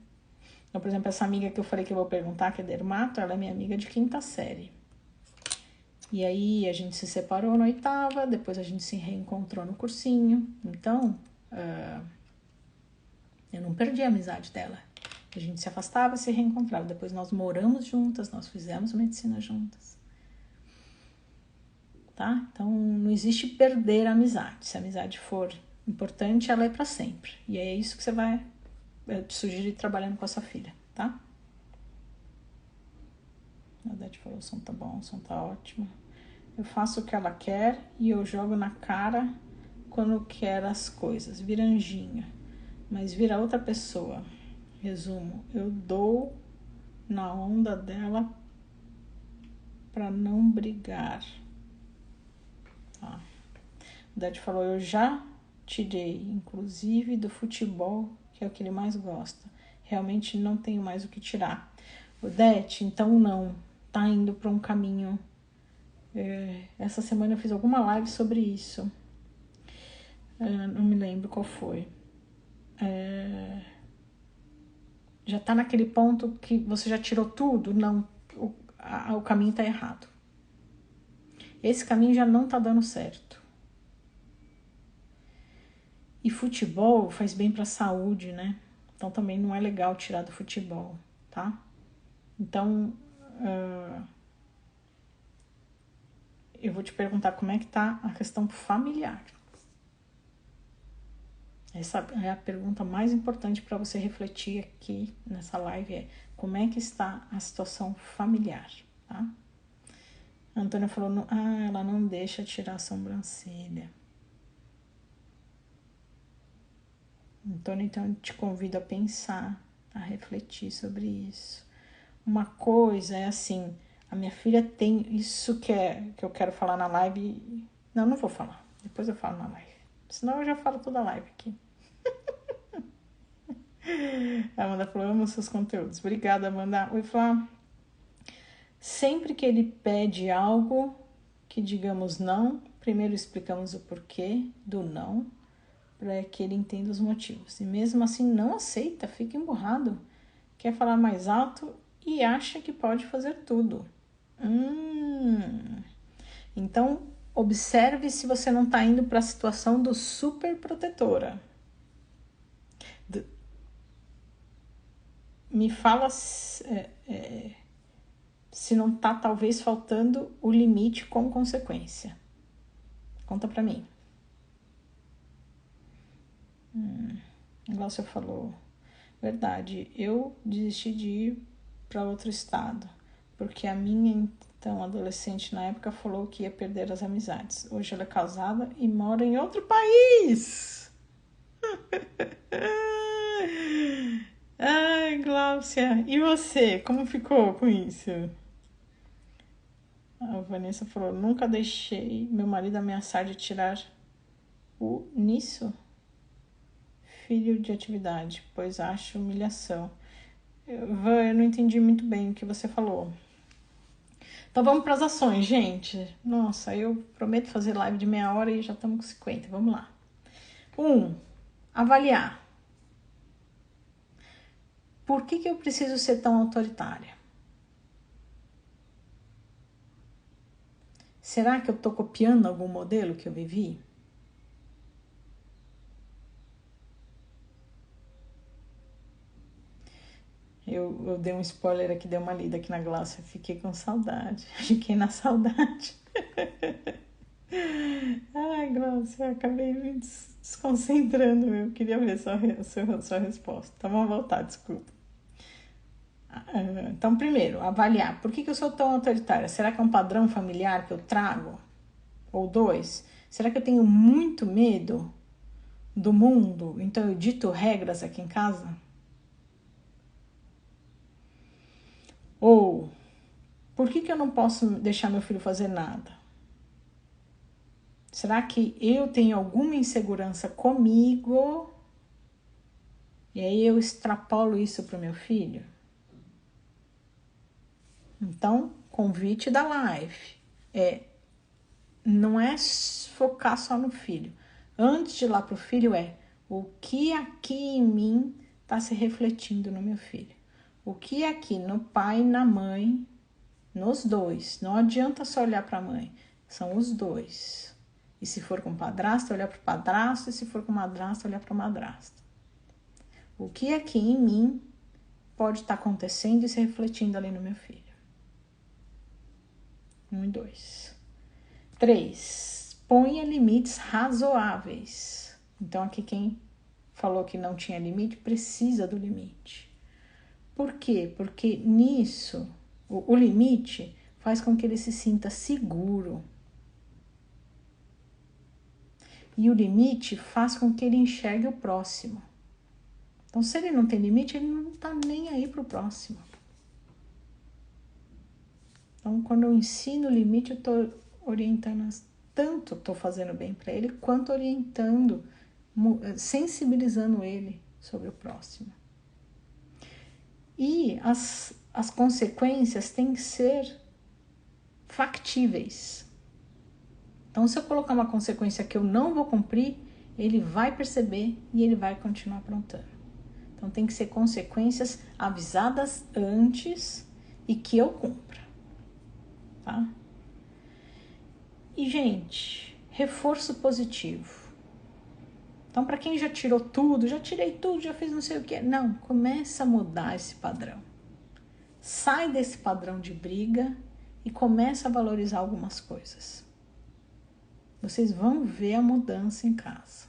Então, por exemplo, essa amiga que eu falei que eu vou perguntar, que é dermato, ela é minha amiga de 5ª série. E aí a gente se separou na 8ª, depois a gente se reencontrou no cursinho. Então, eu não perdi a amizade dela. A gente se afastava, se reencontrava. Depois nós moramos juntas, nós fizemos medicina juntas. Tá? Então, não existe perder a amizade. Se a amizade for importante, ela é para sempre. E é isso que você vai sugerir trabalhando com a sua filha, tá? A Odete falou, o som tá bom, o som tá ótimo. Eu faço o que ela quer e eu jogo na cara quando quer as coisas. Vira anjinha, mas vira outra pessoa. Resumo, eu dou na onda dela para não brigar. Tá. O Dete falou, eu já tirei, inclusive do futebol, que é o que ele mais gosta. Realmente não tenho mais o que tirar. O Dete, então não, tá indo para um caminho. Essa semana eu fiz alguma live sobre isso. Não me lembro qual foi. Já tá naquele ponto que você já tirou tudo? Não, o caminho tá errado. Esse caminho já não tá dando certo. E futebol faz bem pra saúde, né? Então também não é legal tirar do futebol, tá? Então, eu vou te perguntar como é que tá a questão familiar. Essa é a pergunta mais importante para você refletir aqui nessa live, como é que está a situação familiar, tá? A Antônia falou, ela não deixa tirar a sobrancelha. Antônia, então eu te convido a pensar, a refletir sobre isso. Uma coisa é assim, a minha filha tem isso que eu quero falar na live. Não vou falar, depois eu falo na live. Senão eu já falo toda a live aqui. A Amanda falou, amo seus conteúdos. Obrigada, Amanda. Oi, Flá. Sempre que ele pede algo que digamos não, primeiro explicamos o porquê do não, para que ele entenda os motivos. E mesmo assim não aceita, fica emburrado, quer falar mais alto e acha que pode fazer tudo. Então, observe se você não está indo para a situação do super protetora. Me fala se não está talvez faltando o limite com consequência. Conta para mim. Glaucia falou, verdade, eu desisti de ir para outro estado, porque a minha então adolescente na época falou que ia perder as amizades. Hoje ela é casada e mora em outro país. Ai, Glaucia, e você? Como ficou com isso? A Vanessa falou, nunca deixei meu marido ameaçar de tirar o nisso filho de atividade, pois acho humilhação. Eu não entendi muito bem o que você falou. Então vamos para as ações, gente. Nossa, eu prometo fazer live de meia hora e já estamos com 50. Vamos lá. 1. Avaliar. Por que eu preciso ser tão autoritária? Será que eu estou copiando algum modelo que eu vivi? Eu dei um spoiler aqui, dei uma lida aqui na Glácia, fiquei com saudade. Fiquei na saudade. Ai, Glácia, eu acabei me desconcentrando. Eu queria ver sua resposta. Então vamos voltar, desculpa. Então, primeiro, avaliar. Por que eu sou tão autoritária? Será que é um padrão familiar que eu trago? Ou 2, será que eu tenho muito medo do mundo? Então eu dito regras aqui em casa? Ou, por que eu não posso deixar meu filho fazer nada? Será que eu tenho alguma insegurança comigo? E aí eu extrapolo isso para o meu filho? Então, convite da live não é focar só no filho. Antes de ir lá para o filho o que aqui em mim está se refletindo no meu filho? O que aqui no pai e na mãe, nos dois, não adianta só olhar para a mãe, são os dois. E se for com padrasto, olhar para o padrasto, e se for com madrasta, olhar para o madrasto. O que aqui em mim pode estar acontecendo e se refletindo ali no meu filho? 1 e 2. 3. Ponha limites razoáveis. Então, aqui quem falou que não tinha limite, precisa do limite. Por quê? Porque nisso, o limite faz com que ele se sinta seguro. E o limite faz com que ele enxergue o próximo. Então, se ele não tem limite, ele não está nem aí para o próximo. Então, quando eu ensino o limite, eu estou orientando, tanto estou fazendo bem para ele, quanto orientando, sensibilizando ele sobre o próximo. E as consequências têm que ser factíveis. Então, se eu colocar uma consequência que eu não vou cumprir, ele vai perceber e ele vai continuar aprontando. Então, tem que ser consequências avisadas antes e que eu cumpra. Tá? E, gente, reforço positivo. Então, para quem já tirou tudo, já tirei tudo, já fiz não sei o que. Não, começa a mudar esse padrão. Sai desse padrão de briga e começa a valorizar algumas coisas. Vocês vão ver a mudança em casa.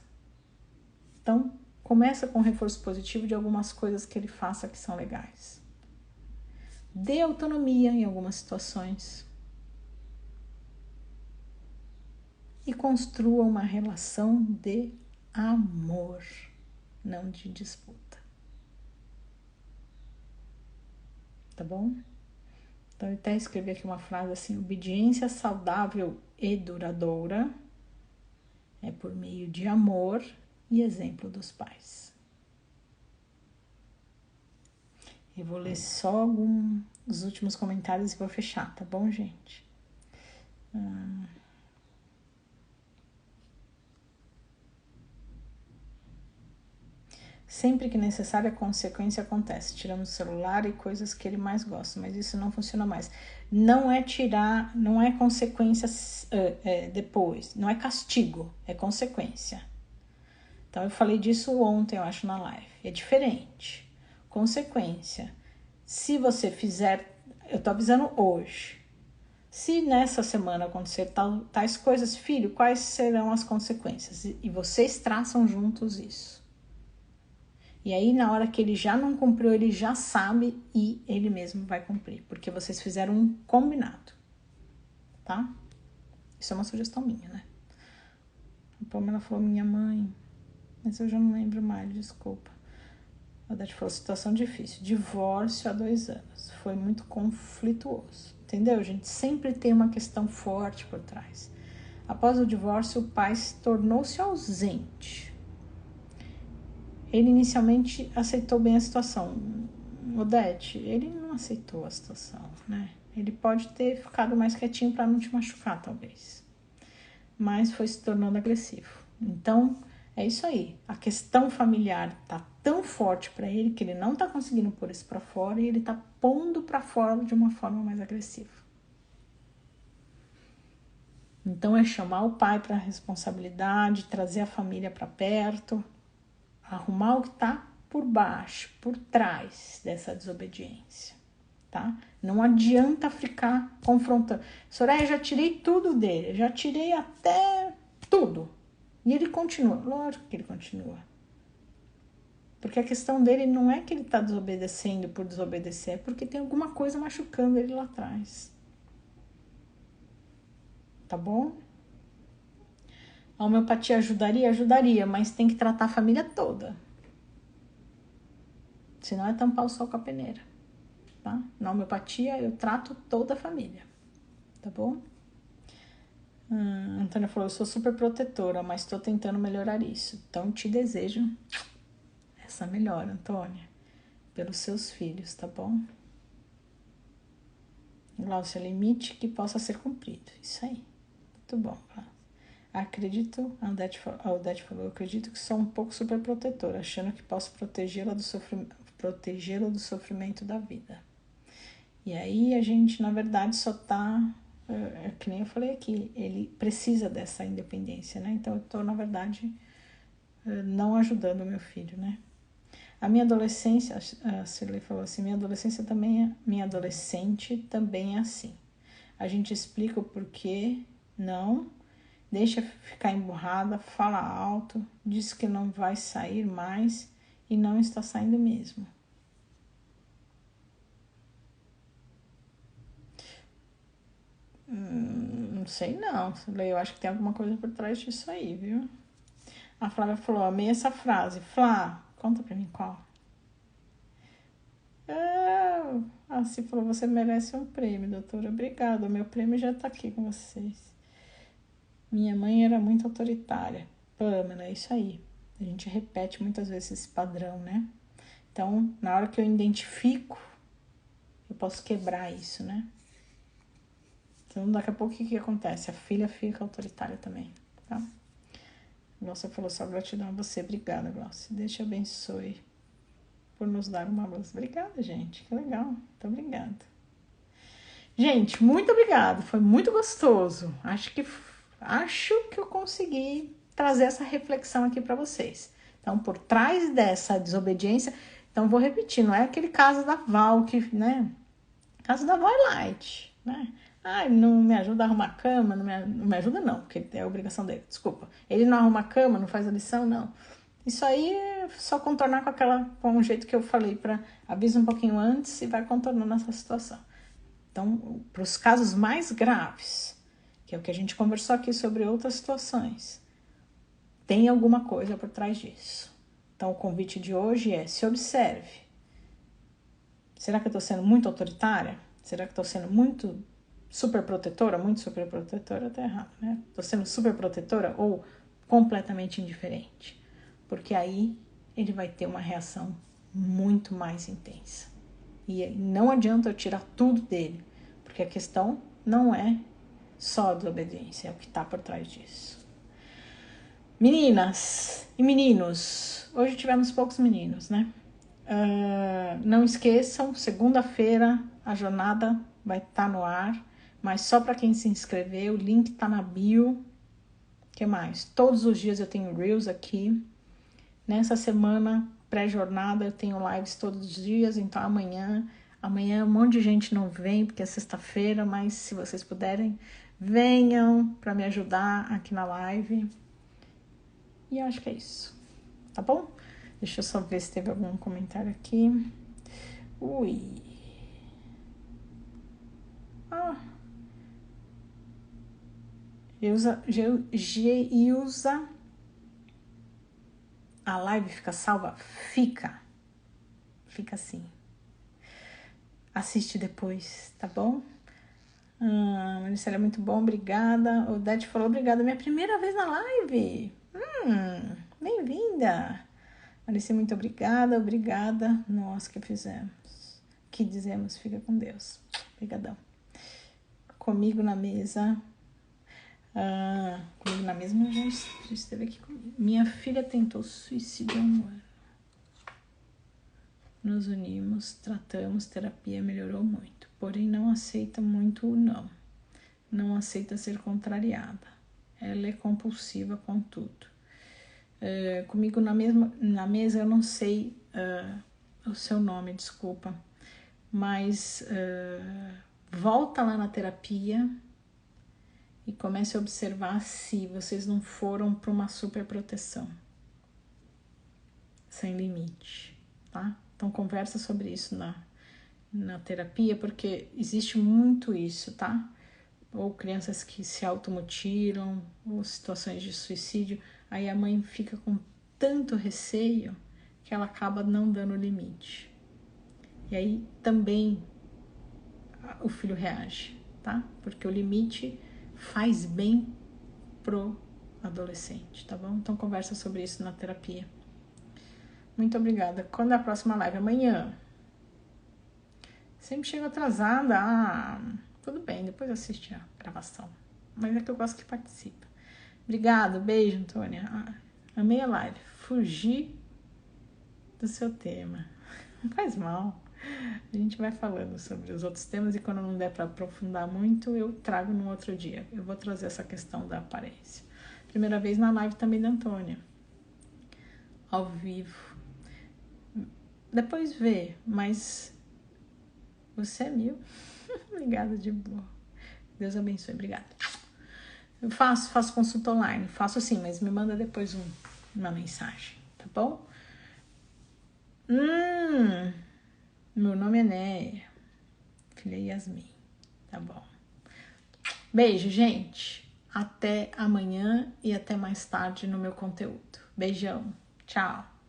Então, começa com reforço positivo de algumas coisas que ele faça que são legais. Dê autonomia em algumas situações. E construa uma relação de amor, não de disputa. Tá bom? Então, eu até escrevi aqui uma frase assim: obediência saudável e duradoura é por meio de amor e exemplo dos pais. Eu vou ler só alguns últimos comentários e vou fechar, tá bom, gente? Sempre que necessário, a consequência acontece. Tiramos o celular e coisas que ele mais gosta, mas isso não funciona mais. Não é tirar, não é consequência depois, não é castigo, é consequência. Então, eu falei disso ontem, eu acho, na live. É diferente. Consequência. Se você fizer, eu tô avisando hoje. Se nessa semana acontecer tais coisas, filho, quais serão as consequências? E vocês traçam juntos isso. E aí, na hora que ele já não cumpriu, ele já sabe e ele mesmo vai cumprir. Porque vocês fizeram um combinado. Tá? Isso é uma sugestão minha, né? A Pamela falou minha mãe. Mas eu já não lembro mais, desculpa. A Odete falou, situação difícil. Divórcio há 2 anos. Foi muito conflituoso. Entendeu, gente? Sempre tem uma questão forte por trás. Após o divórcio, o pai tornou-se ausente. Ele inicialmente aceitou bem a situação. Odete, ele não aceitou a situação, né? Ele pode ter ficado mais quietinho para não te machucar, talvez. Mas foi se tornando agressivo. Então, é isso aí. A questão familiar tá tão forte para ele que ele não tá conseguindo pôr isso para fora e ele tá pondo para fora de uma forma mais agressiva. Então é chamar o pai para a responsabilidade, trazer a família para perto, arrumar o que tá por baixo, por trás dessa desobediência, tá? Não adianta ficar confrontando. Soraya, já tirei tudo dele, já tirei até tudo. E ele continua. Lógico que ele continua. Porque a questão dele não é que ele tá desobedecendo por desobedecer, é porque tem alguma coisa machucando ele lá atrás. Tá bom? A homeopatia ajudaria? Ajudaria, mas tem que tratar a família toda. Senão é tampar o sol com a peneira, tá? Na homeopatia eu trato toda a família, tá bom? A Antônia falou, eu sou super protetora, mas tô tentando melhorar isso. Então te desejo essa melhora, Antônia, pelos seus filhos, tá bom? Glaucia, limite que possa ser cumprido. Isso aí. Muito bom, Glaucia. Acredito, a Odete falou, eu acredito que sou um pouco super protetora, achando que posso protegê-la do sofrimento da vida. E aí a gente, na verdade, só tá, que nem eu falei aqui, ele precisa dessa independência, né? Então eu tô, na verdade, não ajudando o meu filho, né? A minha adolescência, a Cirlei falou assim, minha adolescente também é assim. A gente explica o porquê, não, deixa ficar emburrada, fala alto, diz que não vai sair mais e não está saindo mesmo. Não sei não, eu acho que tem alguma coisa por trás disso aí, viu? A Flávia falou, amei essa frase. Flá, conta pra mim qual. A Ci falou, você merece um prêmio, doutora. Obrigada, o meu prêmio já tá aqui com vocês. Minha mãe era muito autoritária. Pamela, é isso aí. A gente repete muitas vezes esse padrão, né? Então, na hora que eu identifico, eu posso quebrar isso, né? Então, daqui a pouco, o que acontece? A filha fica autoritária também, tá? Glaucia falou, só gratidão a você. Obrigada, Glaucia. Deus te abençoe por nos dar uma luz. Obrigada, gente. Que legal. Muito obrigada. Gente, muito obrigada. Foi muito gostoso. Acho que eu consegui trazer essa reflexão aqui para vocês. Então, por trás dessa desobediência, então vou repetir, não é aquele caso da Val que, né? O caso da Val é light, né? Ai, não me ajuda a arrumar a cama, não me ajuda não, porque é a obrigação dele, desculpa. Ele não arruma a cama, não faz a lição, não. Isso aí é só contornar com o jeito que eu falei, para avisa um pouquinho antes e vai contornando essa situação. Então, para os casos mais graves, que é o que a gente conversou aqui sobre outras situações, tem alguma coisa por trás disso. Então, o convite de hoje é, se observe. Será que eu estou sendo muito autoritária? Será que estou sendo muito super protetora? Muito super protetora, tá errado, né? Estou sendo super protetora ou completamente indiferente? Porque aí ele vai ter uma reação muito mais intensa. E não adianta eu tirar tudo dele, porque a questão não é só a desobediência, é o que está por trás disso. Meninas e meninos, hoje tivemos poucos meninos, né? Não esqueçam, segunda-feira a jornada vai estar no ar, mas só para quem se inscreveu, o link está na bio. O que mais? Todos os dias eu tenho Reels aqui. Nessa semana pré-jornada eu tenho lives todos os dias, então amanhã um monte de gente não vem porque é sexta-feira, mas se vocês puderem, venham para me ajudar aqui na live. E eu acho que é isso, tá bom? Deixa eu só ver se teve algum comentário aqui. Geusa, a live fica salva? Fica assim. Assiste depois, tá bom? Maricela, é muito bom, obrigada. O Odete falou, obrigada, minha primeira vez na live. Bem-vinda. Maricela, muito obrigada. Nós que fizemos, que dizemos, fica com Deus. Obrigadão. Comigo na mesa. Já esteve aqui comigo. Minha filha tentou suicídio, amor. nos unimos, tratamos, terapia melhorou muito. Porém, não aceita muito o não. Não aceita ser contrariada. Ela é compulsiva com tudo. Comigo na mesa eu não sei o seu nome, desculpa. Mas volta lá na terapia e comece a observar se vocês não foram para uma super proteção. Sem limite, tá? Então conversa sobre isso na terapia, porque existe muito isso, tá? Ou crianças que se automutilam, ou situações de suicídio, aí a mãe fica com tanto receio que ela acaba não dando limite. E aí também o filho reage, tá? Porque o limite faz bem pro adolescente, tá bom? Então conversa sobre isso na terapia. Muito obrigada. Quando é a próxima live? Amanhã. Sempre chego atrasada. Tudo bem, depois assiste a gravação. Mas é que eu gosto que participa. Obrigada, beijo, Antônia. Amei a live. Fugi do seu tema. Não faz mal. A gente vai falando sobre os outros temas e quando não der para aprofundar muito, eu trago num outro dia. Eu vou trazer essa questão da aparência. Primeira vez na live também da Antônia. Ao vivo. Depois vê, mas você é mil. Obrigada, de boa. Deus abençoe, obrigada. Eu faço consulta online. Faço sim, mas me manda depois uma mensagem, tá bom? Meu nome é Néia. Filha Yasmin, tá bom? Beijo, gente. Até amanhã e até mais tarde no meu conteúdo. Beijão. Tchau.